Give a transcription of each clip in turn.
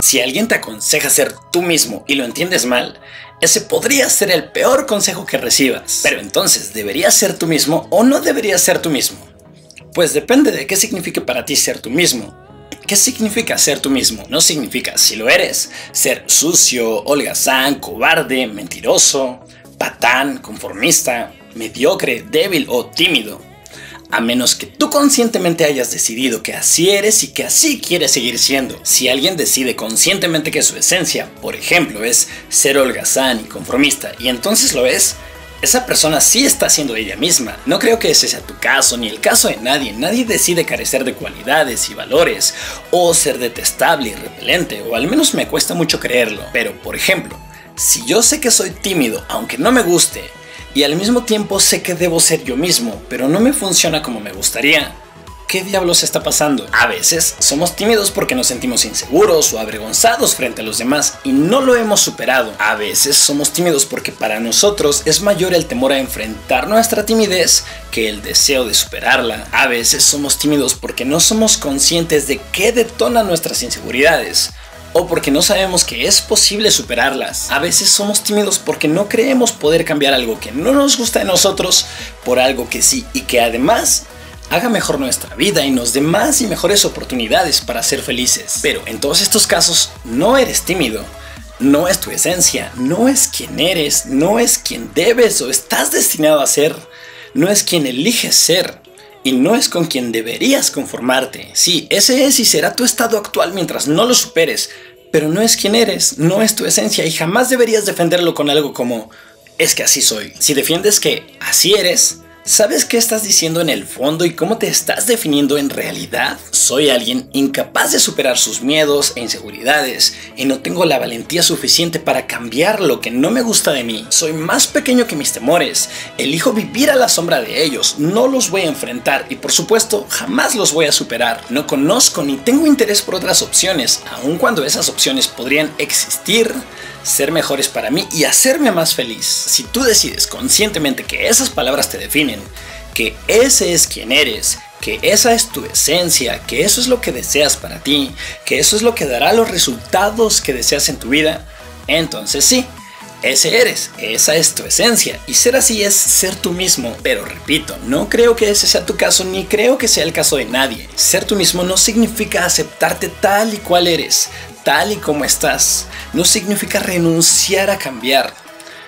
Si alguien te aconseja ser tú mismo y lo entiendes mal, ese podría ser el peor consejo que recibas. Pero entonces, ¿deberías ser tú mismo o no deberías ser tú mismo? Pues depende de qué significa para ti ser tú mismo. ¿Qué significa ser tú mismo? No significa, si lo eres, ser sucio, holgazán, cobarde, mentiroso, patán, conformista, mediocre, débil o tímido. A menos que tú conscientemente hayas decidido que así eres y que así quieres seguir siendo. Si alguien decide conscientemente que su esencia, por ejemplo, es ser holgazán y conformista, y entonces lo es, esa persona sí está siendo ella misma. No creo que ese sea tu caso, ni el caso de nadie. Nadie decide carecer de cualidades y valores, o ser detestable y repelente, o al menos me cuesta mucho creerlo. Pero, por ejemplo, si yo sé que soy tímido, aunque no me guste, y al mismo tiempo sé que debo ser yo mismo, pero no me funciona como me gustaría, ¿qué diablos está pasando? A veces somos tímidos porque nos sentimos inseguros o avergonzados frente a los demás y no lo hemos superado. A veces somos tímidos porque para nosotros es mayor el temor a enfrentar nuestra timidez que el deseo de superarla. A veces somos tímidos porque no somos conscientes de qué detona nuestras inseguridades, o porque no sabemos que es posible superarlas. A veces somos tímidos porque no creemos poder cambiar algo que no nos gusta de nosotros por algo que sí, y que además haga mejor nuestra vida y nos dé más y mejores oportunidades para ser felices. Pero en todos estos casos no eres tímido, no es tu esencia, no es quien eres, no es quien debes o estás destinado a ser, no es quien eliges ser. Y no es con quien deberías conformarte. Sí, ese es y será tu estado actual mientras no lo superes, pero no es quien eres, no es tu esencia y jamás deberías defenderlo con algo como es que así soy. Si defiendes que así eres, ¿sabes qué estás diciendo en el fondo y cómo te estás definiendo en realidad? Soy alguien incapaz de superar sus miedos e inseguridades y no tengo la valentía suficiente para cambiar lo que no me gusta de mí. Soy más pequeño que mis temores, elijo vivir a la sombra de ellos, no los voy a enfrentar y por supuesto jamás los voy a superar. No conozco ni tengo interés por otras opciones, aun cuando esas opciones podrían existir, ser mejores para mí y hacerme más feliz. Si tú decides conscientemente que esas palabras te definen, que ese es quien eres, que esa es tu esencia, que eso es lo que deseas para ti, que eso es lo que dará los resultados que deseas en tu vida, entonces sí, ese eres, esa es tu esencia, y ser así es ser tú mismo. Pero repito, no creo que ese sea tu caso, ni creo que sea el caso de nadie. Ser tú mismo no significa aceptarte tal y cual eres, tal y como estás. No significa renunciar a cambiar,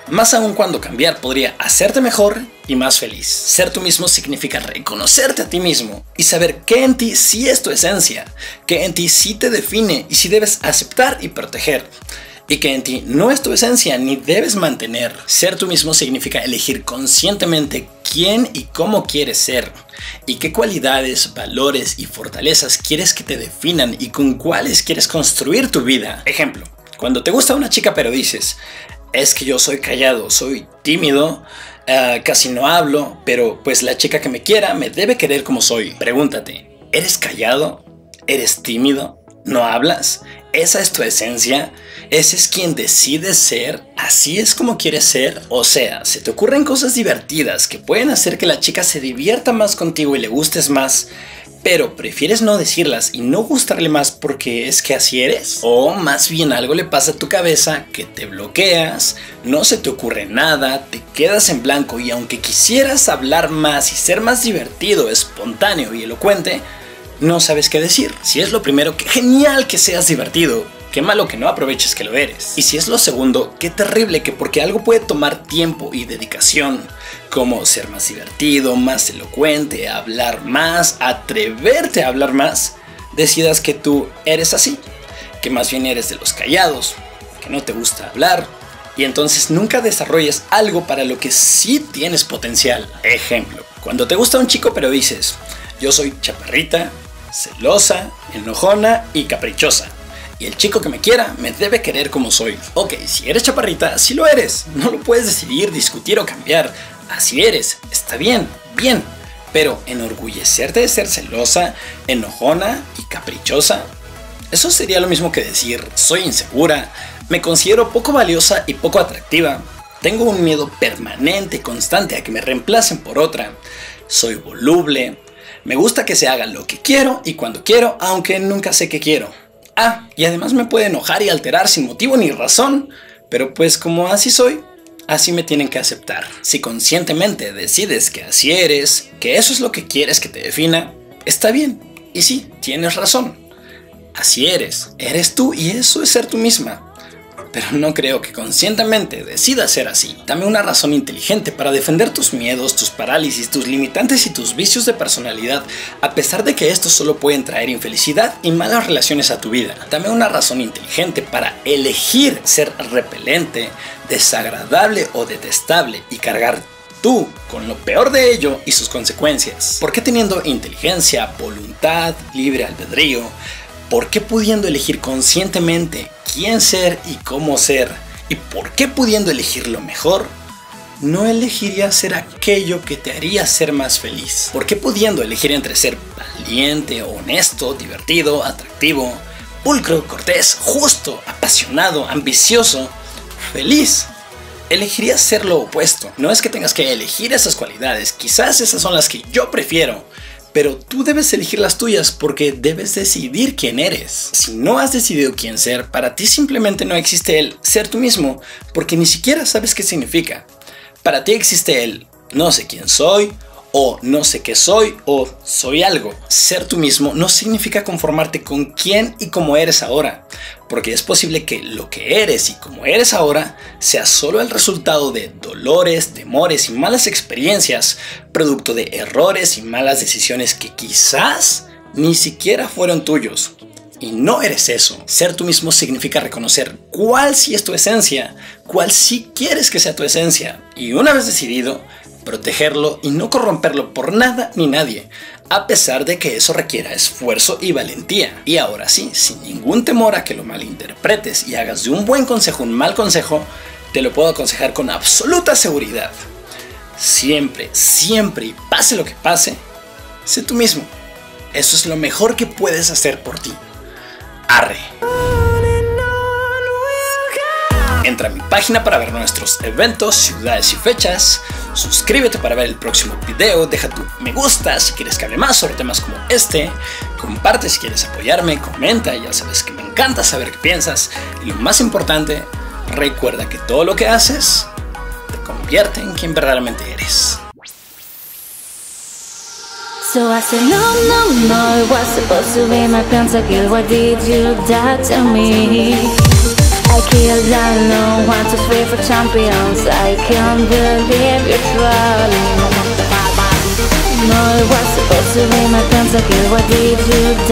más aún cuando cambiar podría hacerte mejor y más feliz. Ser tú mismo significa reconocerte a ti mismo y saber que en ti sí es tu esencia, que en ti sí te define y sí debes aceptar y proteger, y que en ti no es tu esencia ni debes mantener. Ser tú mismo significa elegir conscientemente quién y cómo quieres ser, y qué cualidades, valores y fortalezas quieres que te definan y con cuáles quieres construir tu vida. Ejemplo, cuando te gusta una chica pero dices, es que yo soy callado, soy tímido, casi no hablo, pero pues la chica que me quiera me debe querer como soy. Pregúntate, ¿eres callado? ¿Eres tímido? ¿No hablas? ¿Esa es tu esencia? ¿Ese es quien decides ser? ¿Así es como quieres ser? O sea, se te ocurren cosas divertidas que pueden hacer que la chica se divierta más contigo y le gustes más, pero prefieres no decirlas y no gustarle más porque es que así eres. O más bien algo le pasa a tu cabeza que te bloqueas, no se te ocurre nada, te quedas en blanco y aunque quisieras hablar más y ser más divertido, espontáneo y elocuente, no sabes qué decir. Si es lo primero, qué genial que seas divertido. Qué malo que no aproveches que lo eres. Y si es lo segundo, qué terrible que porque algo puede tomar tiempo y dedicación, como ser más divertido, más elocuente, hablar más, atreverte a hablar más, decidas que tú eres así, que más bien eres de los callados, que no te gusta hablar, y entonces nunca desarrolles algo para lo que sí tienes potencial. Ejemplo, cuando te gusta un chico pero dices, yo soy chaparrita, celosa, enojona y caprichosa, y el chico que me quiera me debe querer como soy. Ok, si eres chaparrita, sí lo eres. No lo puedes decidir, discutir o cambiar. Así eres, está bien, bien. Pero enorgullecerte de ser celosa, enojona y caprichosa, eso sería lo mismo que decir, soy insegura, me considero poco valiosa y poco atractiva, tengo un miedo permanente y constante a que me reemplacen por otra, soy voluble, me gusta que se haga lo que quiero y cuando quiero, aunque nunca sé qué quiero. Y además me puede enojar y alterar sin motivo ni razón, pero pues como así soy, así me tienen que aceptar. Si conscientemente decides que así eres, que eso es lo que quieres que te defina, está bien. Y sí, tienes razón. Así eres tú y eso es ser tú misma. Pero no creo que conscientemente decidas ser así. Dame una razón inteligente para defender tus miedos, tus parálisis, tus limitantes y tus vicios de personalidad, a pesar de que estos solo pueden traer infelicidad y malas relaciones a tu vida. Dame una razón inteligente para elegir ser repelente, desagradable o detestable y cargar tú con lo peor de ello y sus consecuencias. ¿Por qué teniendo inteligencia, voluntad, libre albedrío? ¿Por qué pudiendo elegir conscientemente quién ser y cómo ser? ¿Y por qué pudiendo elegir lo mejor, no elegirías ser aquello que te haría ser más feliz? ¿Por qué pudiendo elegir entre ser valiente, honesto, divertido, atractivo, pulcro, cortés, justo, apasionado, ambicioso, feliz, elegirías ser lo opuesto? No es que tengas que elegir esas cualidades, quizás esas son las que yo prefiero, pero tú debes elegir las tuyas porque debes decidir quién eres. Si no has decidido quién ser, para ti simplemente no existe el ser tú mismo, porque ni siquiera sabes qué significa. Para ti existe el no sé quién soy, o no sé qué soy, o soy algo. Ser tú mismo no significa conformarte con quién y cómo eres ahora, porque es posible que lo que eres y cómo eres ahora sea solo el resultado de dolores, temores y malas experiencias, producto de errores y malas decisiones que quizás ni siquiera fueron tuyos. Y no eres eso. Ser tú mismo significa reconocer cuál sí es tu esencia, cuál sí quieres que sea tu esencia, y una vez decidido, protegerlo y no corromperlo por nada ni nadie, a pesar de que eso requiera esfuerzo y valentía. Y ahora sí, sin ningún temor a que lo malinterpretes y hagas de un buen consejo un mal consejo, te lo puedo aconsejar con absoluta seguridad. Siempre, siempre y pase lo que pase, sé tú mismo. Eso es lo mejor que puedes hacer por ti. Arre. Entra a mi página para ver nuestros eventos, ciudades y fechas. Suscríbete para ver el próximo video. Deja tu me gusta si quieres que hable más sobre temas como este. Comparte si quieres apoyarme. Comenta, ya sabes que me encanta saber qué piensas. Y lo más importante, recuerda que todo lo que haces te convierte en quien verdaderamente eres. So I said no, it was supposed to be my pentakill. Why did you die to me? I killed alone, 1, 2, 3 for champions. I can't believe you're trolling. No, it was supposed to be my pentakill. Why did you die?